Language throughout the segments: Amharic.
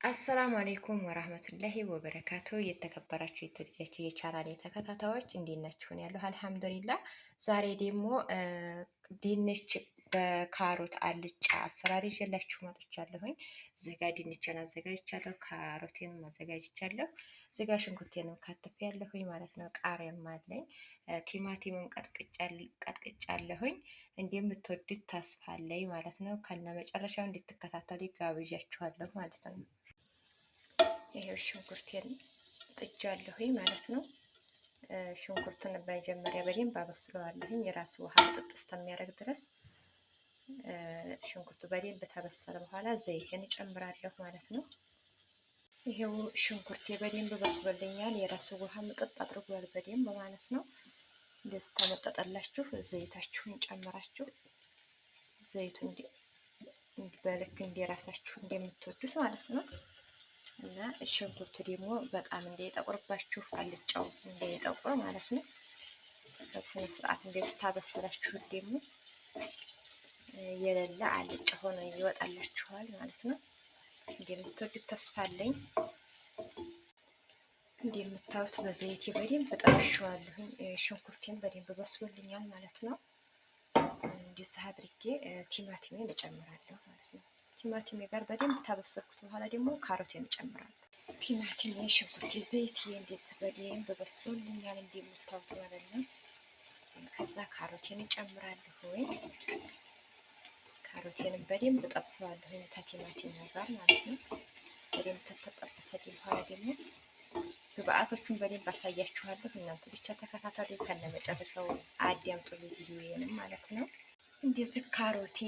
አሰላሙ አሌይኩም ወራህመቱላሂ ወበረካቱ። የተከበራችሁ የተወደዳችሁ የቻናሌ ተከታታዮች እንዴት ናችሁን? ያለሁ አልሐምዱሊላህ። ዛሬ ደግሞ ድንች በካሮት አልጫ አሰራር ይዤላችሁ መጥቻለሁኝ። እዚህ ጋ ድንችን አዘጋጅቻለሁ፣ ካሮቴንም አዘጋጅቻለሁ። እዚህ ጋ ሽንኩርቴንም ከትፌያለሁኝ ማለት ነው። ቃሪያም አለኝ፣ ቲማቲምም ቀጥቅጫለሁኝ። እንደምትወዱት ተስፋ አለኝ ማለት ነው። ከነ መጨረሻው እንድትከታተሉ ጋብዣችኋለሁ ማለት ነው። ይሄው ሽንኩርቴን ጥጃለሁኝ ማለት ነው። ሽንኩርቱን በመጀመሪያ በደንብ አበስለዋለሁኝ የራሱ ውሃ ጥጥ እስከሚያደርግ ድረስ። ሽንኩርቱ በደንብ ተበሰለ በኋላ ዘይቴን እጨምራለሁ ማለት ነው። ይሄው ሽንኩርቴ በደንብ በስሎልኛል። የራሱ ውሃ ምጥጥ አድርጓል በደንብ ማለት ነው። እንደዚህ ተመጠጠላችሁ ዘይታችሁን ጨምራችሁ ዘይቱ በልክ እንደራሳችሁ እንደምትወዱት ማለት ነው። እና ሽንኩርቱ ደግሞ በጣም እንዳይጠቁርባችሁ አልጫው እንዳይጠቁር ማለት ነው። በስነ ስርዓት እንደዚህ ታበስላችሁት ደግሞ የሌለ አልጫ ሆኖ ይወጣላችኋል ማለት ነው። እንደምትወዱት ተስፋ አለኝ። እንደምታዩት በዘይት በደንብ ጠብሼዋለሁኝ። ሽንኩርቴን በደንብ በስሎልኛል ማለት ነው። እንደዚህ አድርጌ ቲማቲሜን እጨምራለሁ ማለት ነው። ቲማቲሜ ጋር በደንብ ታበሰልኩት በኋላ ደግሞ ካሮቴን እጨምራለሁ። ቲማቲሜ፣ ሽንኩርቴ፣ ዘይት እንደዚህ በደንብ በስሎልኛል እንደምታዩት ማለት ነው። ከዛ ካሮቴን እጨምራለሁ። ካሮቴንም በደንብ ጠብሰዋለሁ ከቲማቲም ጋር ማለት ነው። በደንብ ከተጠበሰልኝ በኋላ ደግሞ ግብአቶቹን በደንብ አሳያችኋለሁ። እናንተ ብቻ ተከታተሉ ከነመጨረሻው አዳምጡልኝ ቪዲዮዬንም ማለት ነው። እንደዚህ ካሮቴ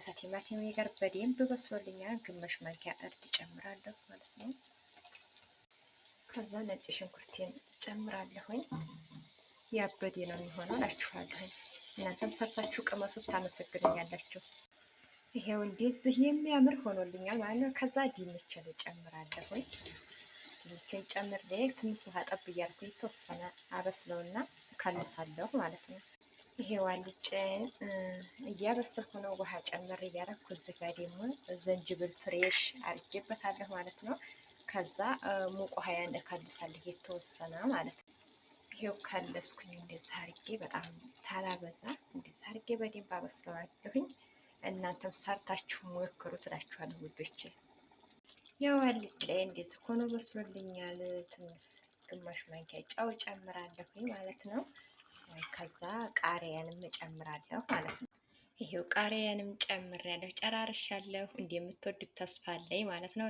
ከቲማቲሜ ጋር በደንብ በስሎልኛል። ግማሽ ማንኪያ እርድ ጨምራለሁ ማለት ነው። ከዛ ነጭ ሽንኩርቴን ጨምራለሁኝ። ያበዴ ነው የሚሆነው እላችኋለሁኝ። እናንተም ሰርታችሁ ቅመሱት ታመሰግኑኛላችሁ። ይሄው እንደዚህ የሚያምር ሆኖልኛል ማለት ነው። ከዛ ድንችን ጨምራለሁኝ። ድንችን ጨምሬ ትንሽ ውሃ ጠብ እያልኩ የተወሰነ አበስለውና እከልሳለሁ ማለት ነው። ይሄው አልጫን እያበሰልኩ ነው። ውሃ ጨምር እያደረኩ እዚህ ጋር ደግሞ ዝንጅብል ፍሬሽ አድርጌበታለሁ ማለት ነው። ከዛ ሙቅ ውሃ እከልሳለሁ የተወሰነ ማለት ነው። ይሄው ከለስኩኝ እንደዚህ አድርጌ በጣም ታላበዛ እንደዚህ አድርጌ በደንብ አበስለዋለሁኝ። እናንተም ሰርታችሁ ሞክሩት እላችኋለሁ ውዶቼ። ያው አልጫዬ እንደዚህ ሆኖ በስሎልኛል። ትንሽ ግማሽ ማንኪያ ጨው ጨምራለሁኝ ማለት ነው። ከዛ ቃሪያንም እጨምራለሁ ማለት ነው። ይሄው ቃሪያንም ጨምሬያለሁ፣ ጨራርሻለሁ። እንደምትወዱት ተስፋ አለኝ ማለት ነው።